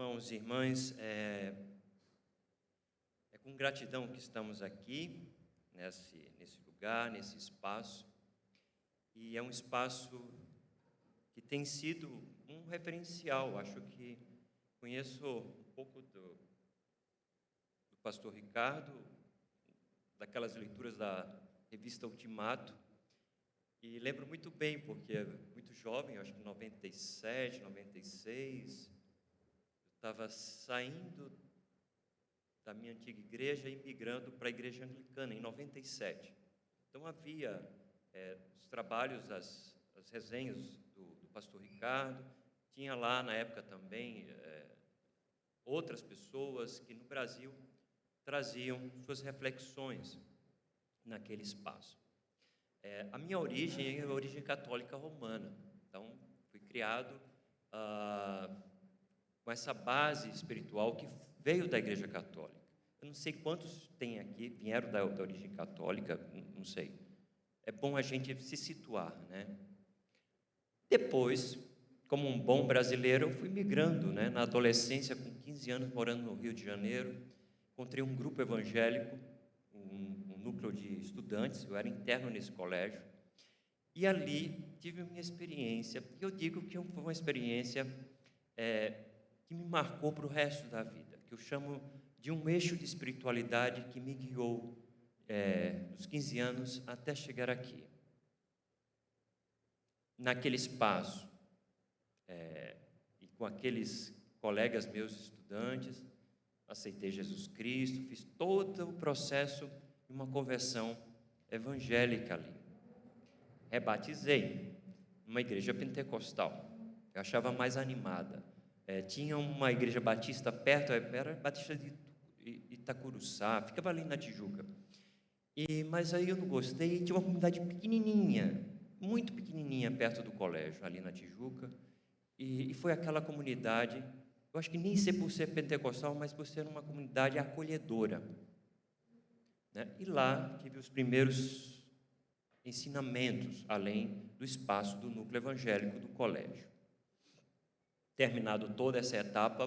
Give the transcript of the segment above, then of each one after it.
Irmãos e irmãs, é com gratidão que estamos aqui, nesse lugar, nesse espaço, e é um espaço que tem sido um referencial. Acho que conheço um pouco do pastor Ricardo, daquelas leituras da revista Ultimato, e lembro muito bem, porque muito jovem, acho que em 97, 96, estava saindo da minha antiga igreja e migrando para a igreja anglicana, em 97. Então havia os trabalhos, as resenhas do pastor Ricardo, tinha lá na época também outras pessoas que no Brasil traziam suas reflexões naquele espaço. A minha origem é a origem católica romana, então fui criado com essa base espiritual que veio da Igreja Católica. Eu não sei quantos tem aqui, vieram da origem católica, não sei. É bom a gente se situar, né? Depois, como um bom brasileiro, eu fui migrando, né? Na adolescência, com 15 anos, morando no Rio de Janeiro, encontrei um grupo evangélico, um núcleo de estudantes, eu era interno nesse colégio, e ali tive minha experiência, e eu digo que foi uma experiência que me marcou para o resto da vida, que eu chamo de um eixo de espiritualidade que me guiou dos 15 anos até chegar aqui. Naquele espaço, e com aqueles colegas meus estudantes, aceitei Jesus Cristo, fiz todo o processo de uma conversão evangélica ali. Rebatizei numa igreja pentecostal, eu achava mais animada. Tinha uma igreja batista perto, era Batista de Itacuruçá, ficava ali na Tijuca. Mas aí eu não gostei, tinha uma comunidade pequenininha, muito pequenininha, perto do colégio, ali na Tijuca, e foi aquela comunidade, eu acho que nem sei por ser pentecostal, mas por ser uma comunidade acolhedora, né? E lá tive os primeiros ensinamentos, além do espaço do núcleo evangélico do colégio. Terminado toda essa etapa,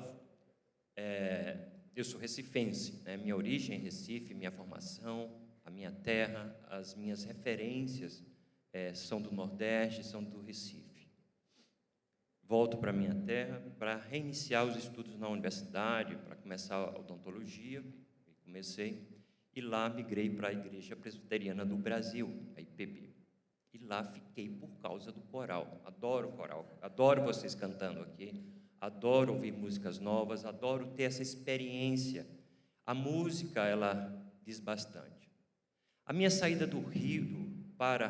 eu sou recifense, né? Minha origem é Recife, minha formação, a minha terra, as minhas referências são do Nordeste, são do Recife. Volto para minha terra para reiniciar os estudos na universidade, para começar a odontologia, e lá migrei para a Igreja Presbiteriana do Brasil, a IPB. E lá fiquei por causa do coral, adoro vocês cantando aqui, adoro ouvir músicas novas, adoro ter essa experiência. A música, ela diz bastante. A minha saída do Rio para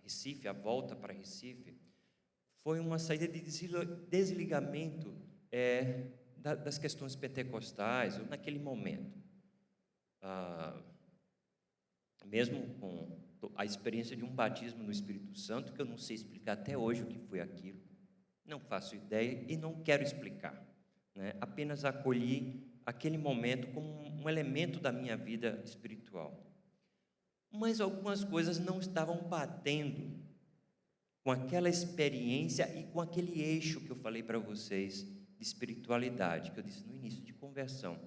Recife, a volta para Recife, foi uma saída de desligamento das questões pentecostais, naquele momento. Mesmo com a experiência de um batismo no Espírito Santo, que eu não sei explicar até hoje o que foi aquilo, não faço ideia e não quero explicar, né? Apenas acolhi aquele momento como um elemento da minha vida espiritual. Mas algumas coisas não estavam batendo com aquela experiência e com aquele eixo que eu falei para vocês de espiritualidade, que eu disse no início, de conversão.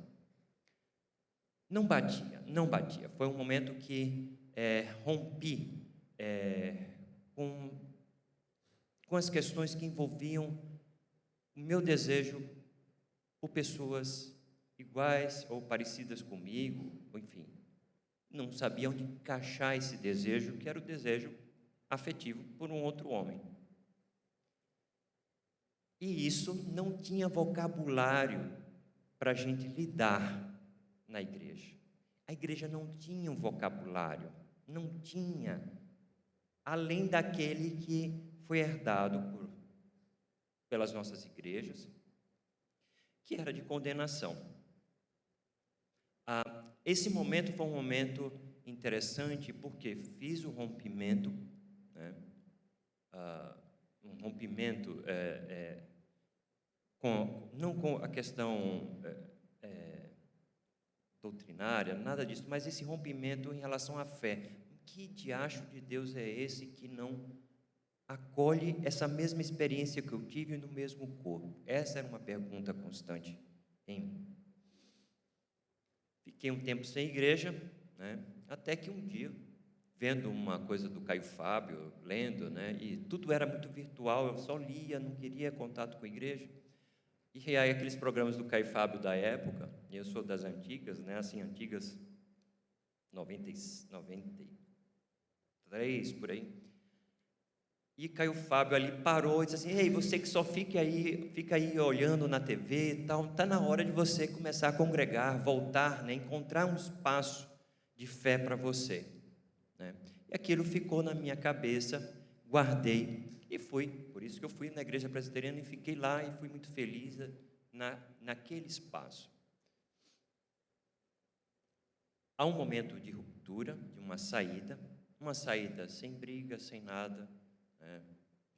Não batia. Foi um momento que rompi com as questões que envolviam o meu desejo por pessoas iguais ou parecidas comigo, enfim. Não sabia onde encaixar esse desejo, que era o desejo afetivo por um outro homem. E isso não tinha vocabulário para a gente lidar na igreja. A igreja não tinha um vocabulário, não tinha, além daquele que foi herdado pelas nossas igrejas, que era de condenação. Esse momento foi um momento interessante, porque fiz o rompimento, né? Um rompimento não com a questão doutrinária, nada disso, mas esse rompimento em relação à fé. Que diacho de Deus é esse que não acolhe essa mesma experiência que eu tive no mesmo corpo? Essa era uma pergunta constante em mim. Fiquei um tempo sem igreja, né? Até que um dia, vendo uma coisa do Caio Fábio, lendo, né? E tudo era muito virtual, eu só lia, não queria contato com a igreja. E aí aqueles programas do Caio Fábio da época, eu sou das antigas, né? Assim, antigas, 93, por aí. E Caio Fábio ali parou e disse assim: ei, você que só fica aí olhando na TV e tal, está na hora de você começar a congregar, voltar, né, encontrar um espaço de fé para você, né? E aquilo ficou na minha cabeça, guardei e fui. Por isso que eu fui na igreja presbiteriana e fiquei lá e fui muito feliz naquele espaço. Há um momento de ruptura, de uma saída sem briga, sem nada, né?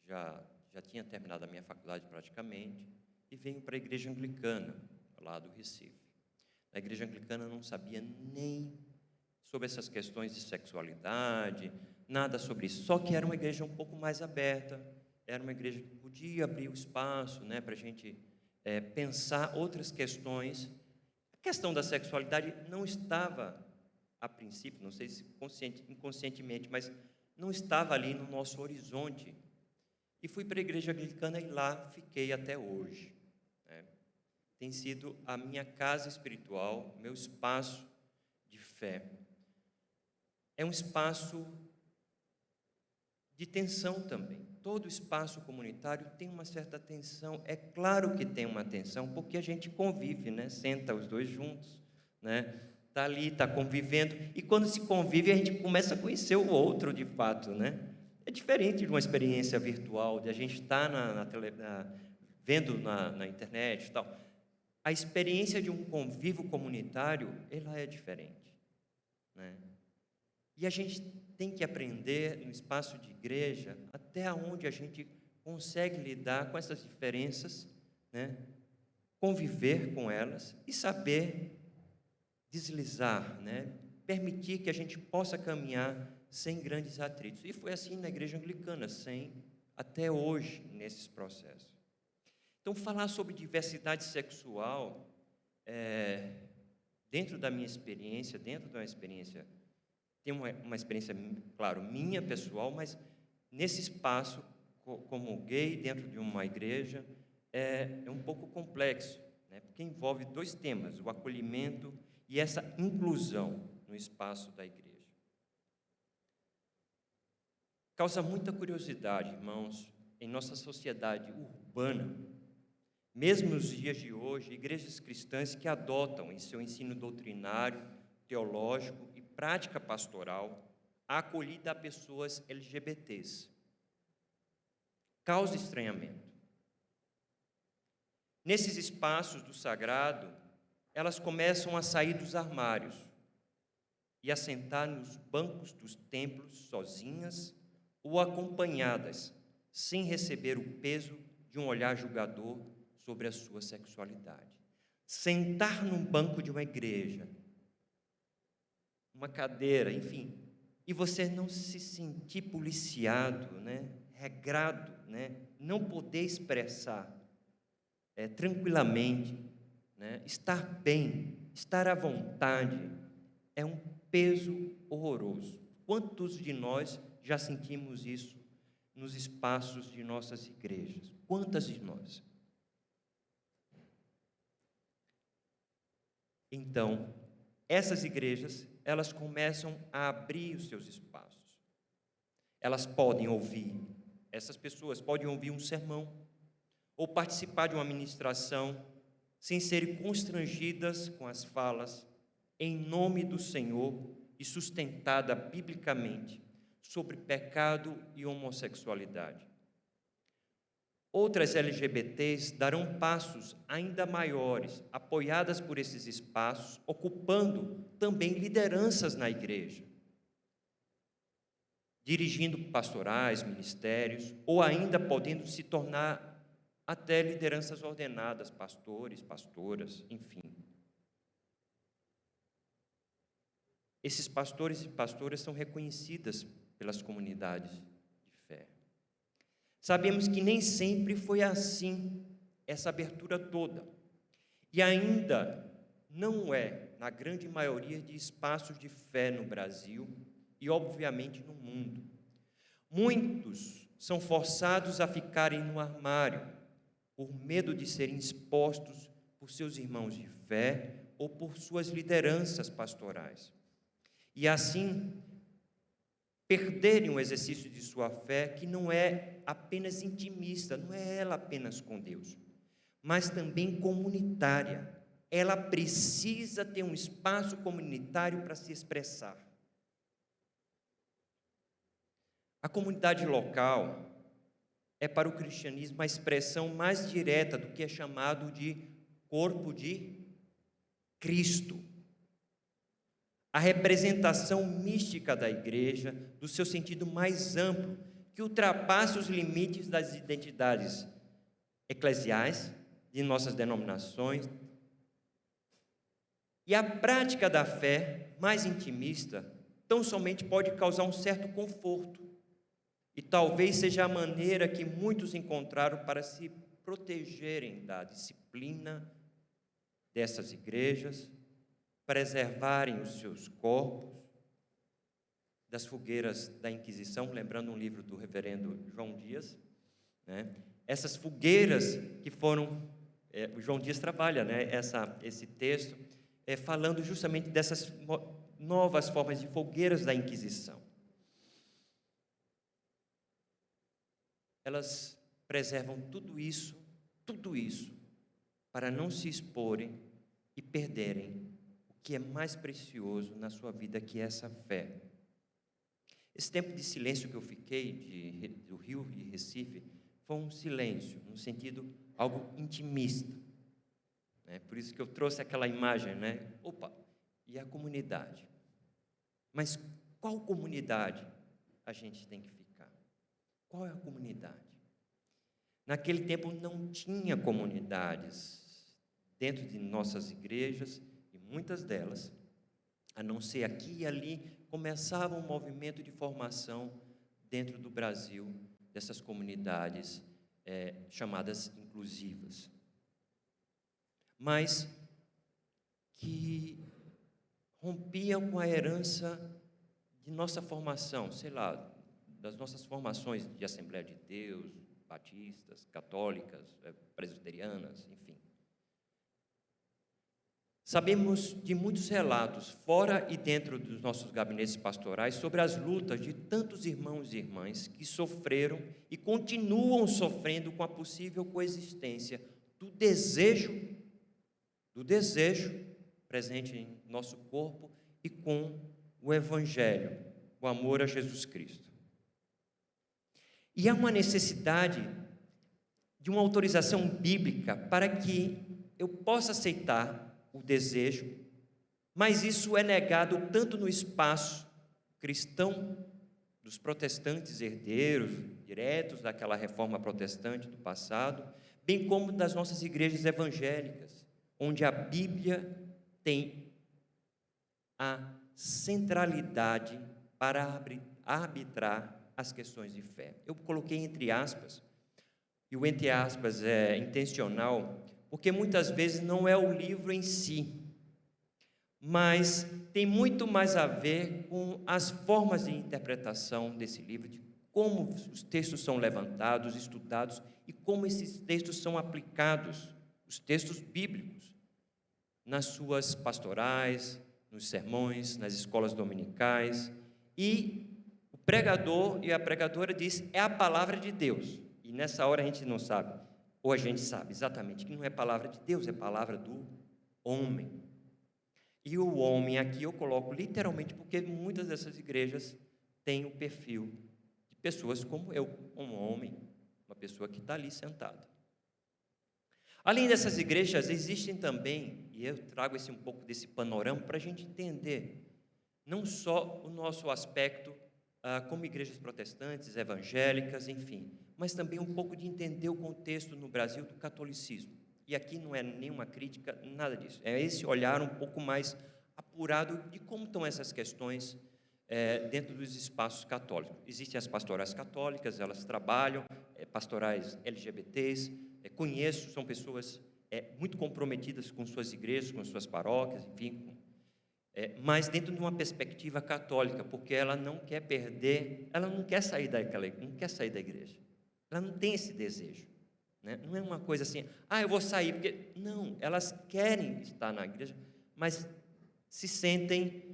Já tinha terminado a minha faculdade praticamente e venho para a igreja anglicana, lá do Recife. Na igreja anglicana eu não sabia nem sobre essas questões de sexualidade, nada sobre isso, só que era uma igreja um pouco mais aberta, era uma igreja que podia abrir o espaço, né, para a gente pensar outras questões. A questão da sexualidade não estava, a princípio, não sei se inconscientemente, mas não estava ali no nosso horizonte. E fui para a igreja anglicana e lá fiquei até hoje, né? Tem sido a minha casa espiritual, meu espaço de fé. É um espaço de tensão também. Todo espaço comunitário tem uma certa tensão. É claro que tem uma tensão, porque a gente convive, né? Senta os dois juntos, né? Está ali, está convivendo. E quando se convive, a gente começa a conhecer o outro de fato, né? É diferente de uma experiência virtual, de a gente estar vendo na internet e tal. A experiência de um convívio comunitário, ela é diferente, né? E a gente tem que aprender no espaço de igreja até onde a gente consegue lidar com essas diferenças, né? Conviver com elas e saber deslizar, né? Permitir que a gente possa caminhar sem grandes atritos. E foi assim na igreja anglicana, até hoje, nesses processos. Então, falar sobre diversidade sexual, dentro da minha experiência, tem uma experiência, claro, minha, pessoal, mas nesse espaço, como gay, dentro de uma igreja, é um pouco complexo, né? Porque envolve dois temas, o acolhimento e essa inclusão no espaço da igreja. Causa muita curiosidade, irmãos, em nossa sociedade urbana, mesmo nos dias de hoje, igrejas cristãs que adotam em seu ensino doutrinário, teológico e prática pastoral a acolhida a pessoas LGBTs. Causa estranhamento. Nesses espaços do sagrado, elas começam a sair dos armários e a sentar nos bancos dos templos sozinhas ou acompanhadas, sem receber o peso de um olhar julgador sobre a sua sexualidade. Sentar num banco de uma igreja, uma cadeira, enfim, e você não se sentir policiado, né, regrado, né, não poder expressar tranquilamente, né, estar bem, estar à vontade, é um peso horroroso. Quantos de nós já sentimos isso nos espaços de nossas igrejas? Quantas de nós? Então, essas igrejas, elas começam a abrir os seus espaços. Elas podem ouvir, essas pessoas podem ouvir um sermão ou participar de uma ministração sem serem constrangidas com as falas em nome do Senhor e sustentada biblicamente sobre pecado e homossexualidade. Outras LGBTs darão passos ainda maiores, apoiadas por esses espaços, ocupando também lideranças na igreja, dirigindo pastorais, ministérios, ou ainda podendo se tornar até lideranças ordenadas, pastores, pastoras, enfim. Esses pastores e pastoras são reconhecidas pelas comunidades de fé. Sabemos que nem sempre foi assim, essa abertura toda. E ainda não é, na grande maioria de espaços de fé no Brasil e, obviamente, no mundo. Muitos são forçados a ficarem no armário por medo de serem expostos por seus irmãos de fé ou por suas lideranças pastorais. E assim, perderem o exercício de sua fé, que não é apenas intimista, não é ela apenas com Deus, mas também comunitária. Ela precisa ter um espaço comunitário para se expressar. A comunidade local é para o cristianismo a expressão mais direta do que é chamado de corpo de Cristo. A representação mística da igreja, do seu sentido mais amplo, que ultrapassa os limites das identidades eclesiais, de nossas denominações. E a prática da fé mais intimista, tão somente pode causar um certo conforto. E talvez seja a maneira que muitos encontraram para se protegerem da disciplina dessas igrejas, preservarem os seus corpos das fogueiras da Inquisição, lembrando um livro do reverendo João Dias, né? Essas fogueiras que foram, o João Dias trabalha, né, esse texto, falando justamente dessas novas formas de fogueiras da Inquisição. Elas preservam tudo isso, para não se exporem e perderem o que é mais precioso na sua vida, que é essa fé. Esse tempo de silêncio que eu fiquei do Rio e Recife foi um silêncio, no sentido algo intimista, né? Por isso que eu trouxe aquela imagem, né? Opa, e a comunidade? Mas qual comunidade a gente tem que ficar? Qual é a comunidade? Naquele tempo não tinha comunidades dentro de nossas igrejas, e muitas delas, a não ser aqui e ali, começava um movimento de formação dentro do Brasil, dessas comunidades chamadas inclusivas. Mas que rompiam com a herança de nossa formação, sei lá, das nossas formações de Assembleia de Deus, batistas, católicas, presbiterianas, enfim. Sabemos de muitos relatos, fora e dentro dos nossos gabinetes pastorais, sobre as lutas de tantos irmãos e irmãs que sofreram e continuam sofrendo com a possível coexistência do desejo presente em nosso corpo e com o Evangelho, o amor a Jesus Cristo. E há uma necessidade de uma autorização bíblica para que eu possa aceitar o desejo, mas isso é negado tanto no espaço cristão dos protestantes herdeiros diretos daquela reforma protestante do passado, bem como das nossas igrejas evangélicas, onde a Bíblia tem a centralidade para arbitrar as questões de fé. Eu coloquei entre aspas, e o entre aspas é intencional, porque muitas vezes não é o livro em si, mas tem muito mais a ver com as formas de interpretação desse livro, de como os textos são levantados, estudados, e como esses textos são aplicados, os textos bíblicos, nas suas pastorais, nos sermões, nas escolas dominicais, e o pregador e a pregadora diz, é a palavra de Deus, e nessa hora a gente não sabe, ou a gente sabe exatamente que não é palavra de Deus, é palavra do homem. E o homem aqui eu coloco literalmente porque muitas dessas igrejas têm o perfil de pessoas como eu, um homem, uma pessoa que está ali sentada. Além dessas igrejas, existem também, e eu trago um pouco desse panorama para a gente entender, não só o nosso aspecto como igrejas protestantes, evangélicas, enfim, mas também um pouco de entender o contexto no Brasil do catolicismo. E aqui não é nenhuma crítica, nada disso. É esse olhar um pouco mais apurado de como estão essas questões dentro dos espaços católicos. Existem as pastorais católicas, elas trabalham, pastorais LGBTs, conheço, são pessoas muito comprometidas com suas igrejas, com suas paróquias, enfim, mas dentro de uma perspectiva católica, porque ela não quer perder, ela não quer sair não quer sair da igreja, ela não tem esse desejo, né? Não é uma coisa assim, eu vou sair, porque não, elas querem estar na igreja, mas se sentem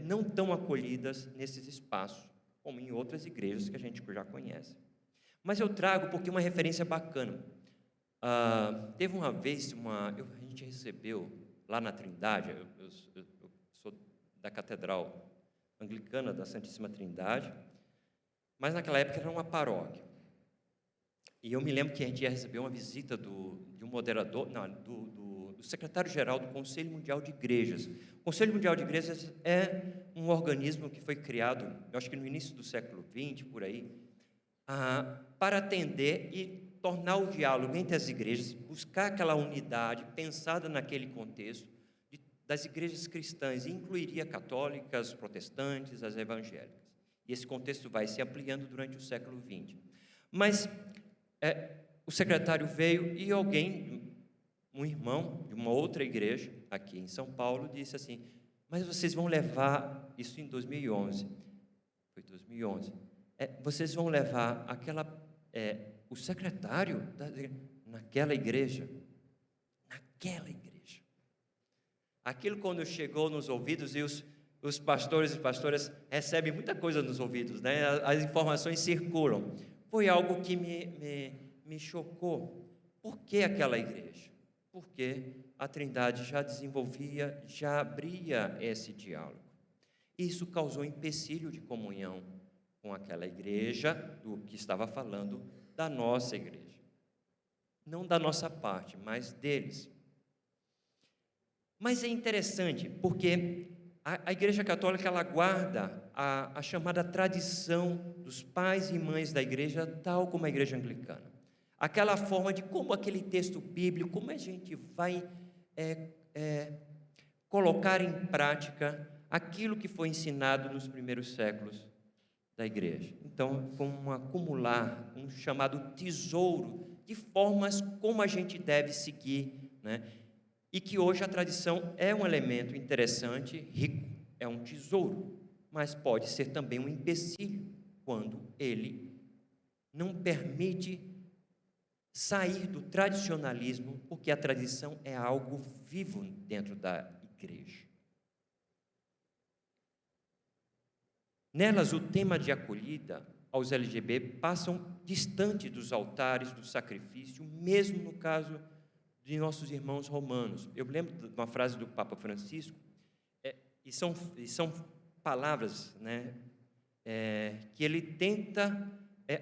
não tão acolhidas nesses espaços, como em outras igrejas que a gente já conhece. Mas eu trago porque é uma referência bacana. Teve uma vez, a gente recebeu lá na Trindade, eu sou da Catedral Anglicana da Santíssima Trindade, mas naquela época era uma paróquia. E eu me lembro que a gente ia receber uma visita de um moderador, do secretário-geral do Conselho Mundial de Igrejas. O Conselho Mundial de Igrejas é um organismo que foi criado, eu acho que no início do século XX, por aí, para atender e tornar o diálogo entre as igrejas, buscar aquela unidade pensada naquele contexto das igrejas cristãs, e incluiria católicas, protestantes, as evangélicas. E esse contexto vai se ampliando durante o século XX. Mas o secretário veio e um irmão de uma outra igreja, aqui em São Paulo, disse assim: mas vocês vão levar, isso em 2011, foi 2011, vocês vão levar o secretário naquela igreja. Aquilo, quando chegou nos ouvidos, e os pastores e pastoras recebem muita coisa nos ouvidos, né? As informações circulam. Foi algo que me chocou. Por que aquela igreja? Porque a Trindade já abria esse diálogo. Isso causou empecilho de comunhão com aquela igreja, do que estava falando da nossa igreja. Não da nossa parte, mas deles. Mas é interessante, porque a Igreja Católica, ela guarda a chamada tradição dos pais e mães da igreja, tal como a Igreja Anglicana. Aquela forma de como aquele texto bíblico, como a gente vai colocar em prática aquilo que foi ensinado nos primeiros séculos da igreja. Então, como acumular um chamado tesouro de formas como a gente deve seguir, né? E que hoje a tradição é um elemento interessante, rico, é um tesouro, mas pode ser também um empecilho quando ele não permite sair do tradicionalismo, porque a tradição é algo vivo dentro da igreja. Nelas, o tema de acolhida aos LGBT passam distante dos altares do sacrifício, mesmo no caso de nossos irmãos romanos. Eu lembro de uma frase do Papa Francisco, e são palavras, né, que ele tenta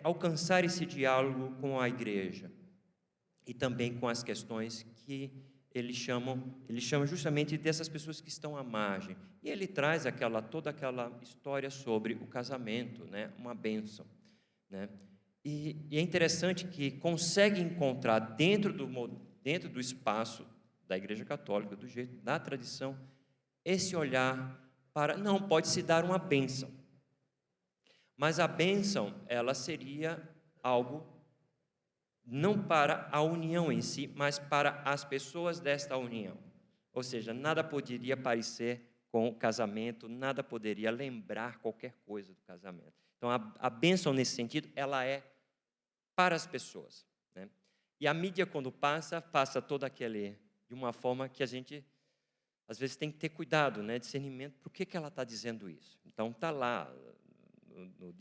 alcançar esse diálogo com a igreja e também com as questões que ele chama justamente dessas pessoas que estão à margem. E ele traz toda aquela história sobre o casamento, né, uma bênção, né? E é interessante que consegue encontrar dentro do espaço da Igreja Católica, do jeito da tradição, esse olhar para, não, pode-se dar uma bênção, mas a bênção, ela seria algo não para a união em si, mas para as pessoas desta união. Ou seja, nada poderia parecer com o casamento, nada poderia lembrar qualquer coisa do casamento. Então, a bênção nesse sentido, ela é para as pessoas, né? E a mídia, quando passa todo aquele, de uma forma que a gente, às vezes, tem que ter cuidado, né? Discernimento, por que ela está dizendo isso? Então, está lá, no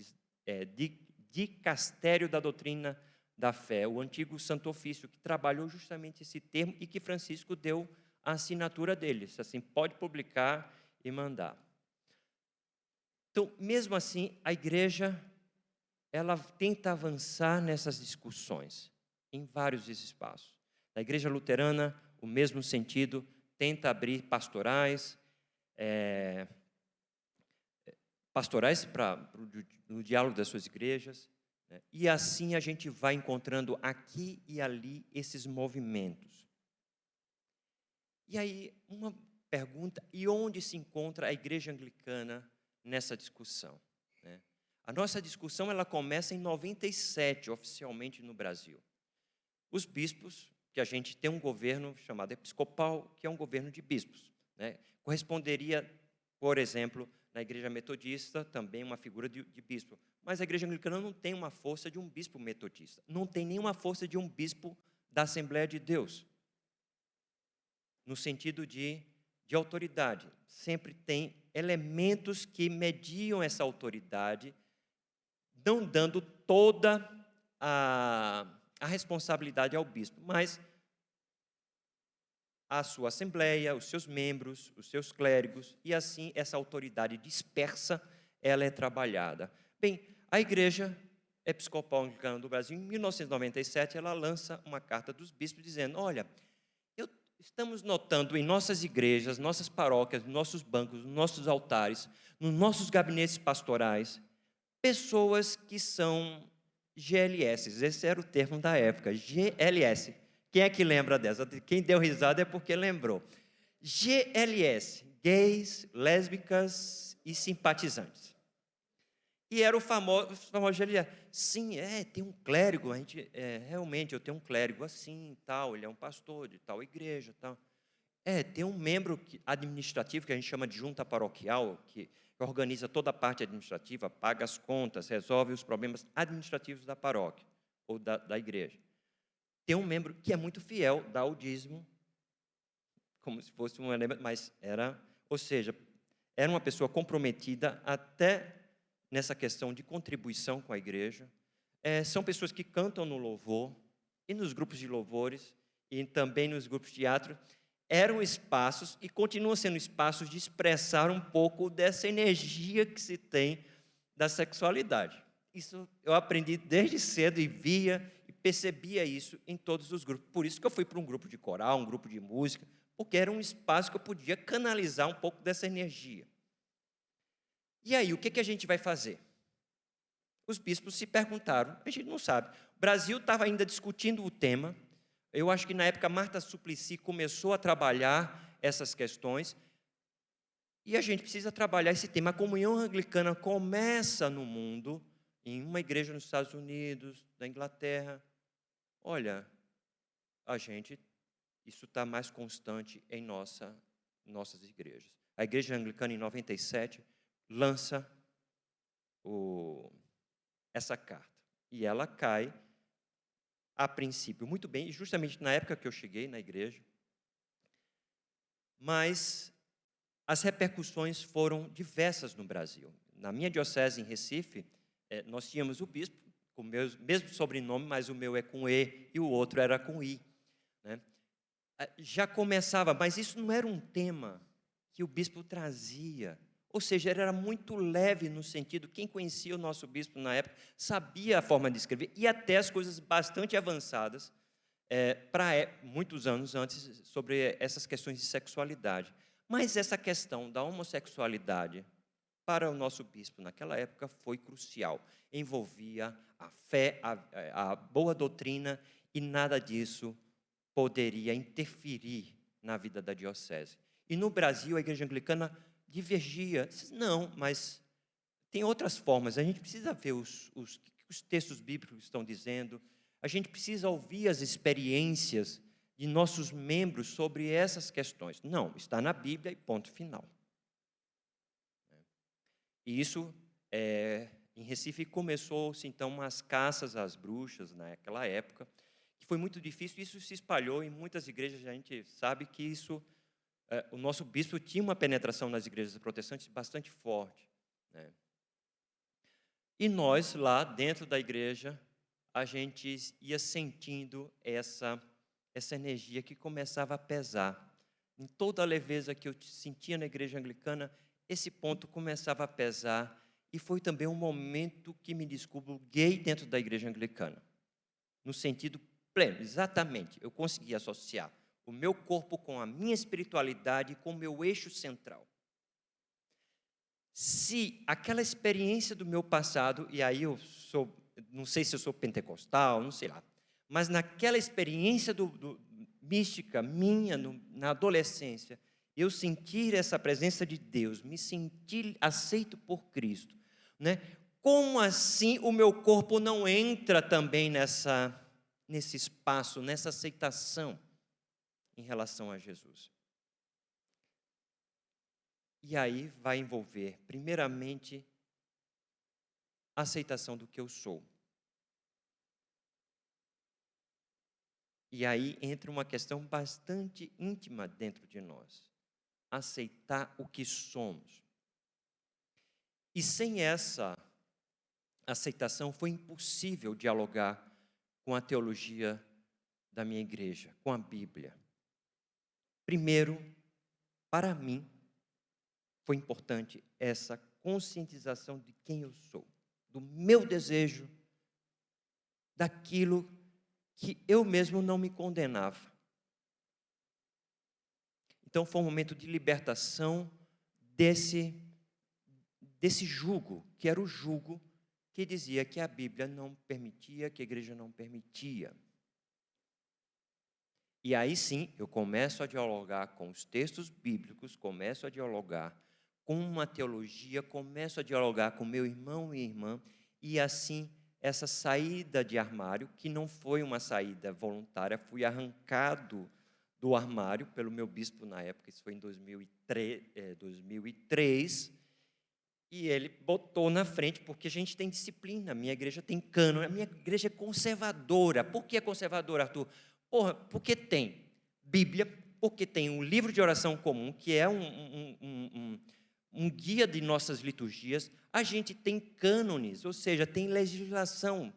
Dicastério da Doutrina da Fé, o antigo Santo Ofício, que trabalhou justamente esse termo e que Francisco deu a assinatura dele, assim, pode publicar e mandar. Então, mesmo assim, a igreja, ela tenta avançar nessas discussões, em vários espaços. Na igreja luterana, o mesmo sentido, tenta abrir pastorais no diálogo das suas igrejas, né? E assim a gente vai encontrando aqui e ali esses movimentos. E aí, uma pergunta: e onde se encontra a igreja anglicana nessa discussão, né? A nossa discussão ela começa em 97, oficialmente no Brasil. Os bispos, que a gente tem um governo chamado episcopal, que é um governo de bispos, né? Corresponderia, por exemplo, na Igreja Metodista, também uma figura de bispo. Mas a Igreja Anglicana não tem uma força de um bispo metodista. Não tem nenhuma força de um bispo da Assembleia de Deus. No sentido de autoridade. Sempre tem elementos que mediam essa autoridade, não dando toda a responsabilidade ao bispo, mas a sua assembleia, os seus membros, os seus clérigos, e assim essa autoridade dispersa, ela é trabalhada. Bem, a Igreja Episcopal Anglicana do Brasil, em 1997, ela lança uma carta dos bispos dizendo, olha, estamos notando em nossas igrejas, nossas paróquias, nossos bancos, nossos altares, nos nossos gabinetes pastorais, pessoas que são GLS, esse era o termo da época, GLS. Quem é que lembra dessa? Quem deu risada é porque lembrou. GLS, gays, lésbicas e simpatizantes. E era o famoso GLS. Sim, tem um clérigo, realmente eu tenho um clérigo assim, tal, ele é um pastor de tal igreja, tal. Tem um membro administrativo que a gente chama de junta paroquial, que organiza toda a parte administrativa, paga as contas, resolve os problemas administrativos da paróquia ou da igreja. Tem um membro que é muito fiel, dá o dízimo, como se fosse um elemento, mas ou seja, era uma pessoa comprometida até nessa questão de contribuição com a igreja. São pessoas que cantam no louvor, e nos grupos de louvores, e também nos grupos de teatro, eram espaços, e continuam sendo espaços de expressar um pouco dessa energia que se tem da sexualidade. Isso eu aprendi desde cedo e via e percebia isso em todos os grupos. Por isso que eu fui para um grupo de coral, um grupo de música, porque era um espaço que eu podia canalizar um pouco dessa energia. E aí, o que a gente vai fazer? Os bispos se perguntaram, a gente não sabe. O Brasil estava ainda discutindo o tema. Eu acho que na época Marta Suplicy começou a trabalhar essas questões. E a gente precisa trabalhar esse tema. A comunhão anglicana começa no mundo, em uma igreja nos Estados Unidos, na Inglaterra. Olha, isso está mais constante em nossas igrejas. A igreja anglicana, em 97, lança essa carta. E ela cai, a princípio, muito bem, justamente na época que eu cheguei na igreja. Mas as repercussões foram diversas no Brasil. Na minha diocese, em Recife, nós tínhamos o bispo, com o mesmo sobrenome, mas o meu é com E e o outro era com I. Né? Já começava, mas isso não era um tema que o bispo trazia. Ou seja, ele era muito leve no sentido, quem conhecia o nosso bispo na época, sabia a forma de escrever, e até as coisas bastante avançadas, muitos anos antes, sobre essas questões de sexualidade. Mas essa questão da homossexualidade, para o nosso bispo naquela época, foi crucial. Envolvia a fé, a boa doutrina, e nada disso poderia interferir na vida da diocese. E no Brasil, a igreja anglicana divergia. Não, mas tem outras formas. A gente precisa ver os textos bíblicos estão dizendo. A gente precisa ouvir as experiências de nossos membros sobre essas questões. Não, está na Bíblia e ponto final. E isso, em Recife, começou-se, então, umas caças às bruxas naquela época, que foi muito difícil. Isso se espalhou em muitas igrejas. A gente sabe que isso... o nosso bispo tinha uma penetração nas igrejas protestantes bastante forte. Né? E nós, lá dentro da igreja, a gente ia sentindo essa energia que começava a pesar. Em toda a leveza que eu sentia na igreja anglicana, esse ponto começava a pesar. E foi também um momento que me descubro gay dentro da igreja anglicana. No sentido pleno, exatamente. Eu consegui associar o meu corpo com a minha espiritualidade, com o meu eixo central. Se aquela experiência do meu passado, e aí não sei se eu sou pentecostal, não sei lá, mas naquela experiência mística minha, na adolescência, eu sentir essa presença de Deus, me sentir aceito por Cristo, né? como assim o meu corpo não entra também nesse espaço, nessa aceitação em relação a Jesus? E aí vai envolver, primeiramente, a aceitação do que eu sou. E aí entra uma questão bastante íntima dentro de nós. Aceitar o que somos. E sem essa aceitação foi impossível dialogar com a teologia da minha igreja, com a Bíblia. Primeiro, para mim, foi importante essa conscientização de quem eu sou, do meu desejo, daquilo que eu mesmo não me condenava. Então foi um momento de libertação desse jugo, que era o jugo que dizia que a Bíblia não permitia, que a igreja não permitia. E aí sim, eu começo a dialogar com os textos bíblicos, começo a dialogar com uma teologia, começo a dialogar com meu irmão e irmã, e assim, essa saída de armário, que não foi uma saída voluntária, fui arrancado do armário pelo meu bispo na época, isso foi em 2003, e ele botou na frente, porque a gente tem disciplina, a minha igreja tem cânone, a minha igreja é conservadora. Por que é conservadora, Arthur? Porque tem Bíblia, porque tem um livro de oração comum, que é um guia de nossas liturgias, a gente tem cânones, ou seja, tem legislação,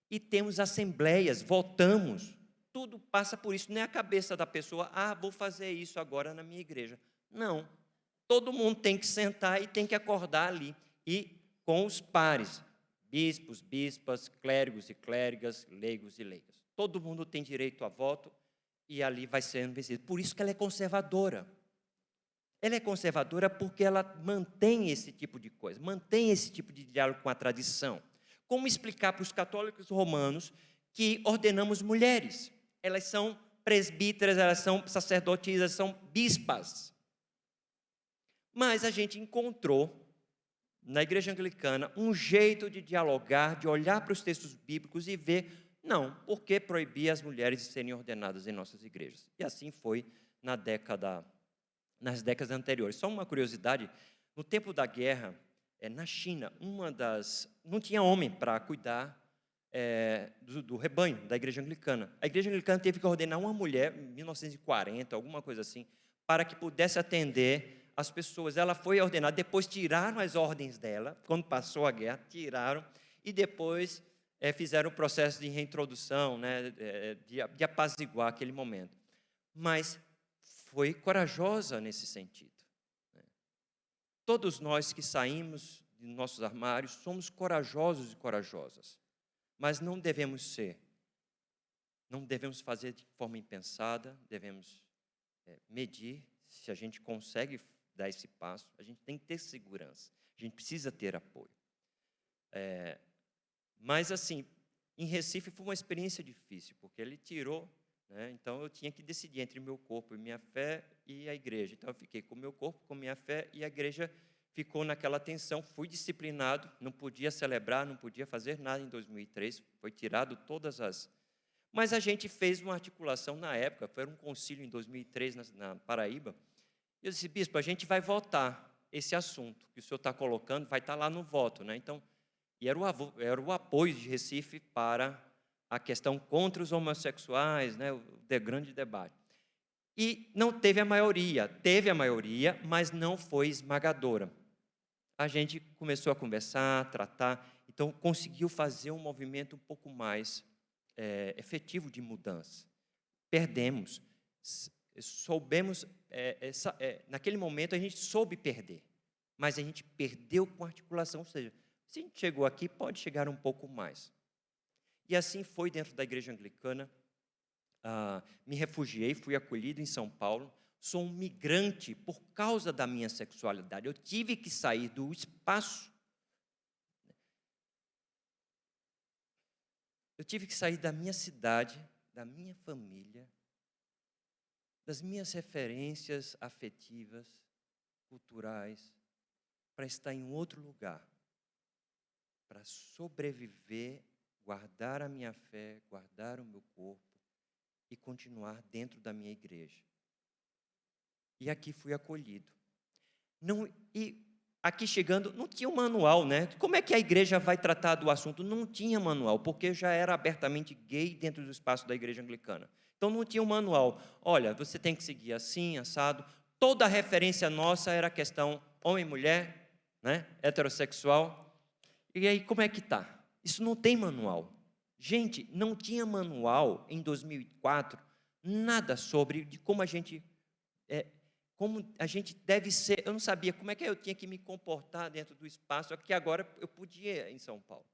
e temos assembleias, votamos, tudo passa por isso, não é a cabeça da pessoa, vou fazer isso agora na minha igreja. Não. Todo mundo tem que sentar e tem que acordar ali. E com os pares, bispos, bispas, clérigos e clérigas, leigos e leigas. Todo mundo tem direito a voto e ali vai sendo vencido. Por isso que ela é conservadora. Ela é conservadora porque ela mantém esse tipo de coisa, mantém esse tipo de diálogo com a tradição. Como explicar para os católicos romanos que ordenamos mulheres? Elas são presbíteras, elas são sacerdotisas, são bispas. Mas a gente encontrou, na igreja anglicana, um jeito de dialogar, de olhar para os textos bíblicos e ver, não, por que proibir as mulheres de serem ordenadas em nossas igrejas? E assim foi nas décadas anteriores. Só uma curiosidade, no tempo da guerra, na China, não tinha homem para cuidar do rebanho da igreja anglicana. A igreja anglicana teve que ordenar uma mulher, em 1940, alguma coisa assim, para que pudesse atender as pessoas. Ela foi ordenada, depois tiraram as ordens dela, quando passou a guerra, tiraram, e depois fizeram o processo de reintrodução, né, de apaziguar aquele momento. Mas foi corajosa nesse sentido. Todos nós que saímos de nossos armários somos corajosos e corajosas, mas não devemos fazer de forma impensada, devemos medir se a gente consegue dar esse passo, a gente tem que ter segurança, a gente precisa ter apoio. Mas assim, em Recife foi uma experiência difícil, porque ele tirou, né, então eu tinha que decidir entre o meu corpo e minha fé e a igreja. Então eu fiquei com o meu corpo, com minha fé, e a igreja ficou naquela tensão, fui disciplinado, não podia celebrar, não podia fazer nada em 2003, foi tirado todas as... Mas a gente fez uma articulação na época, foi um concílio em 2003 na Paraíba. Eu disse, bispo, a gente vai votar esse assunto que o senhor está colocando, vai estar lá no voto, né? Então, e era o apoio de Recife para a questão contra os homossexuais, né? O grande debate. E não teve a maioria, mas não foi esmagadora. A gente começou a conversar, tratar, então conseguiu fazer um movimento um pouco mais efetivo de mudança. Perdemos, soubemos, naquele momento a gente soube perder, mas a gente perdeu com articulação, ou seja, se a gente chegou aqui, pode chegar um pouco mais. E assim foi dentro da igreja anglicana, me refugiei, fui acolhido em São Paulo, sou um migrante por causa da minha sexualidade, eu tive que sair do espaço, eu tive que sair da minha cidade, da minha família, das minhas referências afetivas, culturais, para estar em outro lugar. para sobreviver, guardar a minha fé, guardar o meu corpo e continuar dentro da minha igreja. E aqui fui acolhido. E aqui chegando, não tinha um manual, né? Como é que a igreja vai tratar do assunto? Não tinha manual, porque eu já era abertamente gay dentro do espaço da igreja anglicana. Então não tinha um manual. Olha, você tem que seguir assim, assado. Toda a referência nossa era a questão homem e mulher, né? Heterossexual. E aí, como é que tá? Isso não tem manual. Gente, não tinha manual em 2004, nada sobre de como a gente deve ser. Eu não sabia como é que eu tinha que me comportar dentro do espaço, aqui agora eu podia em São Paulo.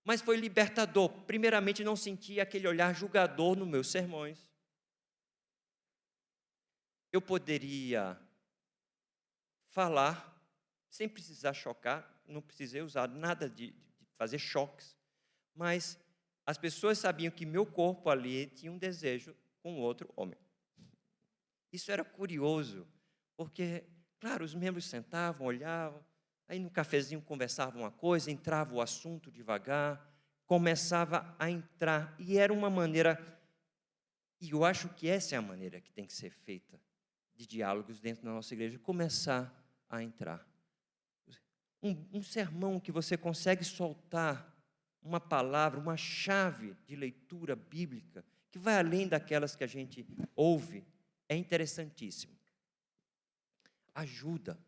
Mas foi libertador. Primeiramente, não senti aquele olhar julgador nos meus sermões. Eu poderia falar sem precisar chocar, não precisei usar nada de fazer choques, mas as pessoas sabiam que meu corpo ali tinha um desejo com outro homem. Isso era curioso, porque, claro, os membros sentavam, olhavam, aí no cafezinho conversavam uma coisa, entrava o assunto devagar, começava a entrar, e era uma maneira, e eu acho que essa é a maneira que tem que ser feita, de diálogos dentro da nossa igreja, começar a entrar. Um sermão que você consegue soltar uma palavra, uma chave de leitura bíblica, que vai além daquelas que a gente ouve, é interessantíssimo. Ajuda.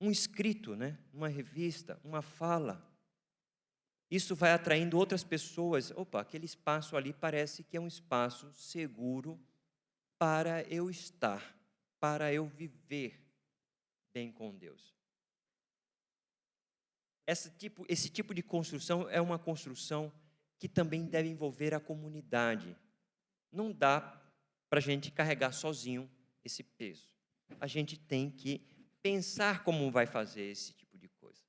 Um escrito, né? Uma revista, uma fala. Isso vai atraindo outras pessoas. Opa, aquele espaço ali parece que é um espaço seguro para eu estar, para eu viver bem com Deus. Esse tipo de construção é uma construção que também deve envolver a comunidade. Não dá para a gente carregar sozinho esse peso. A gente tem que pensar como vai fazer esse tipo de coisa,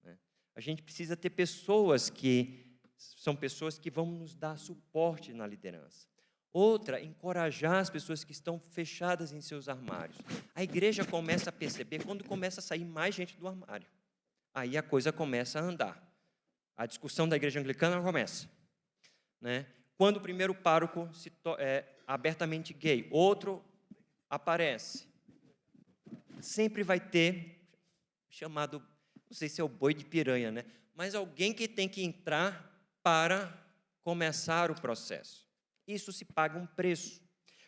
né? A gente precisa ter pessoas que vão nos dar suporte na liderança. Outra, encorajar as pessoas que estão fechadas em seus armários. A igreja começa a perceber quando começa a sair mais gente do armário. Aí a coisa começa a andar. A discussão da igreja anglicana começa, né? Quando o primeiro pároco é abertamente gay, outro aparece. Sempre vai ter chamado, não sei se é o boi de piranha, né? Mas alguém que tem que entrar para começar o processo. Isso se paga um preço.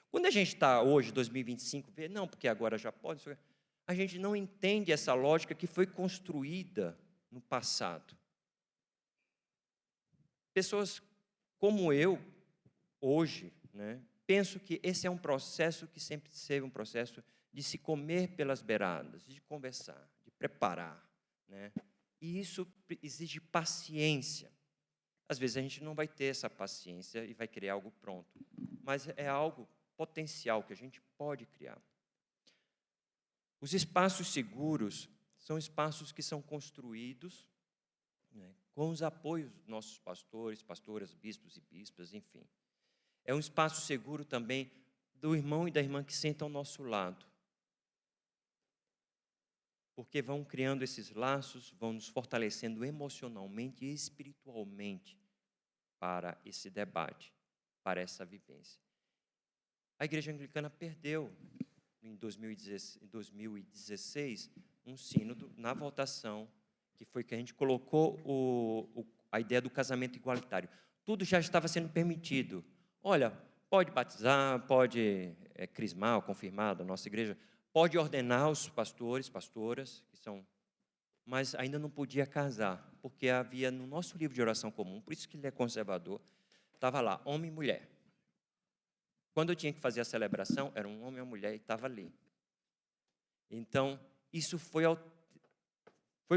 Quando a gente está hoje, 2025, vê, não, porque agora já pode, a gente não entende essa lógica que foi construída no passado. Pessoas como eu, hoje, né, penso que esse é um processo que sempre teve um processo de se comer pelas beiradas, de conversar, de preparar, né? E isso exige paciência. Às vezes a gente não vai ter essa paciência e vai criar algo pronto, mas é algo potencial que a gente pode criar. Os espaços seguros são espaços que são construídos, né, com os apoios dos nossos pastores, pastoras, bispos e bispas, enfim. É um espaço seguro também do irmão e da irmã que sentam ao nosso lado. Porque vão criando esses laços, vão nos fortalecendo emocionalmente e espiritualmente para esse debate, para essa vivência. A igreja anglicana perdeu, em 2016, um sínodo na votação, que foi que a gente colocou a ideia do casamento igualitário. Tudo já estava sendo permitido. Olha, pode batizar, pode crismar ou confirmar da nossa igreja, pode ordenar os pastores, pastoras, mas ainda não podia casar, porque havia no nosso livro de oração comum, por isso que ele é conservador, estava lá, homem e mulher. Quando eu tinha que fazer a celebração, era um homem e uma mulher e estava ali. Então, isso foi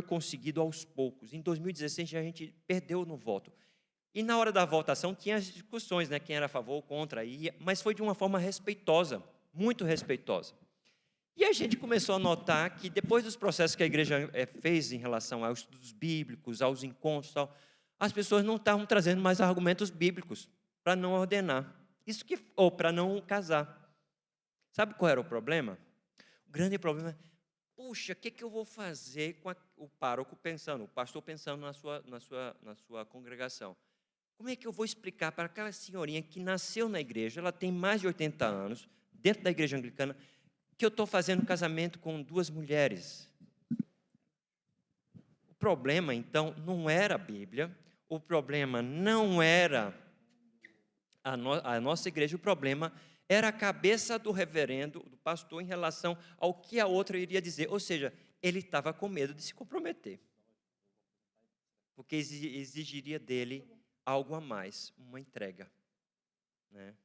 conseguido aos poucos. Em 2016, a gente perdeu no voto. E na hora da votação, tinha as discussões, né? Quem era a favor ou contra, mas foi de uma forma respeitosa, muito respeitosa. E a gente começou a notar que, depois dos processos que a igreja fez em relação aos estudos bíblicos, aos encontros, tal, as pessoas não estavam trazendo mais argumentos bíblicos para não ordenar, ou para não casar. Sabe qual era o problema? O grande problema é, puxa, o que eu vou fazer com o pároco pensando, o pastor pensando na sua congregação? Como é que eu vou explicar para aquela senhorinha que nasceu na igreja, ela tem mais de 80 anos, dentro da igreja anglicana, que eu estou fazendo casamento com 2 mulheres? O problema, então, não era a Bíblia, o problema não era a nossa igreja, o problema era a cabeça do reverendo, do pastor, em relação ao que a outra iria dizer. Ou seja, ele estava com medo de se comprometer, porque exigiria dele algo a mais, uma entrega, né?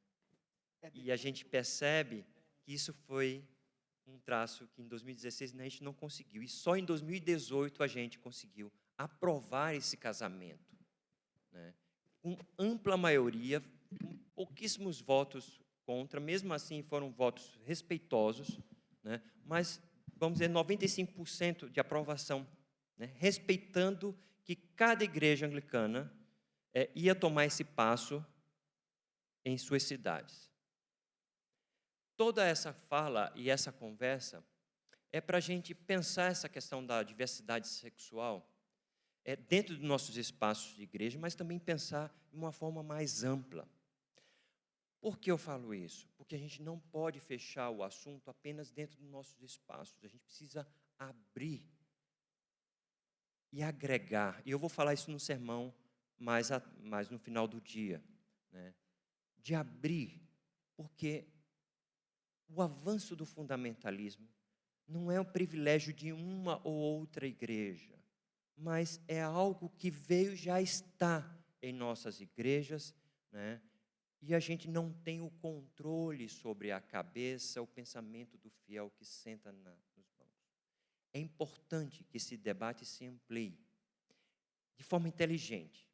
E a gente percebe que isso foi um traço que em 2016 a gente não conseguiu, e só em 2018 a gente conseguiu aprovar esse casamento, né? Com ampla maioria, com pouquíssimos votos contra, mesmo assim foram votos respeitosos, né? Mas, vamos dizer, 95% de aprovação, né? Respeitando que cada igreja anglicana ia tomar esse passo em suas cidades. Toda essa fala e essa conversa é para a gente pensar essa questão da diversidade sexual dentro dos nossos espaços de igreja, mas também pensar de uma forma mais ampla. Por que eu falo isso? Porque a gente não pode fechar o assunto apenas dentro dos nossos espaços. A gente precisa abrir e agregar. E eu vou falar isso no sermão mais no final do dia, né? De abrir, porque o avanço do fundamentalismo não é um privilégio de uma ou outra igreja, mas é algo que veio e já está em nossas igrejas, né? E a gente não tem o controle sobre a cabeça, o pensamento do fiel que senta nos bancos. É importante que esse debate se amplie de forma inteligente,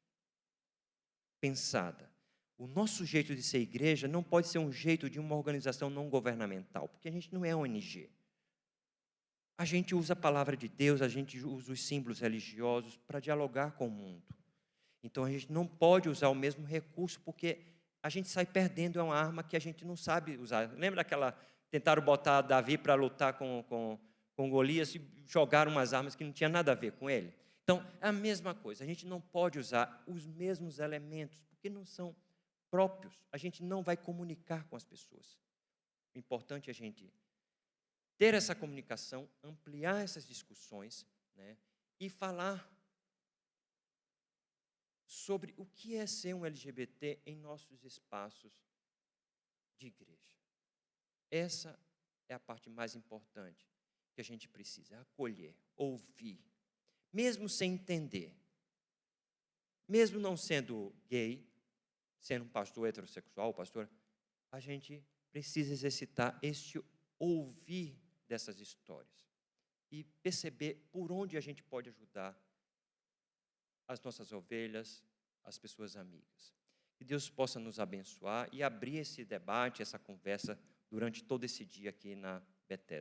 pensada. O nosso jeito de ser igreja não pode ser um jeito de uma organização não governamental, porque a gente não é ONG. A gente usa a palavra de Deus, a gente usa os símbolos religiosos para dialogar com o mundo. Então, a gente não pode usar o mesmo recurso, porque a gente sai perdendo uma arma que a gente não sabe usar. Lembra daquela... Tentaram botar Davi para lutar com Golias e jogaram umas armas que não tinham nada a ver com ele? Então, é a mesma coisa. A gente não pode usar os mesmos elementos, porque não são próprios. A gente não vai comunicar com as pessoas. O importante é a gente ter essa comunicação, ampliar essas discussões, né, e falar sobre o que é ser um LGBT em nossos espaços de igreja. Essa é a parte mais importante que a gente precisa, acolher, ouvir, mesmo sem entender. Mesmo não sendo gay, sendo um pastor heterossexual, a gente precisa exercitar este ouvir dessas histórias e perceber por onde a gente pode ajudar as nossas ovelhas, as pessoas amigas. Que Deus possa nos abençoar e abrir esse debate, essa conversa durante todo esse dia aqui na Bethesda.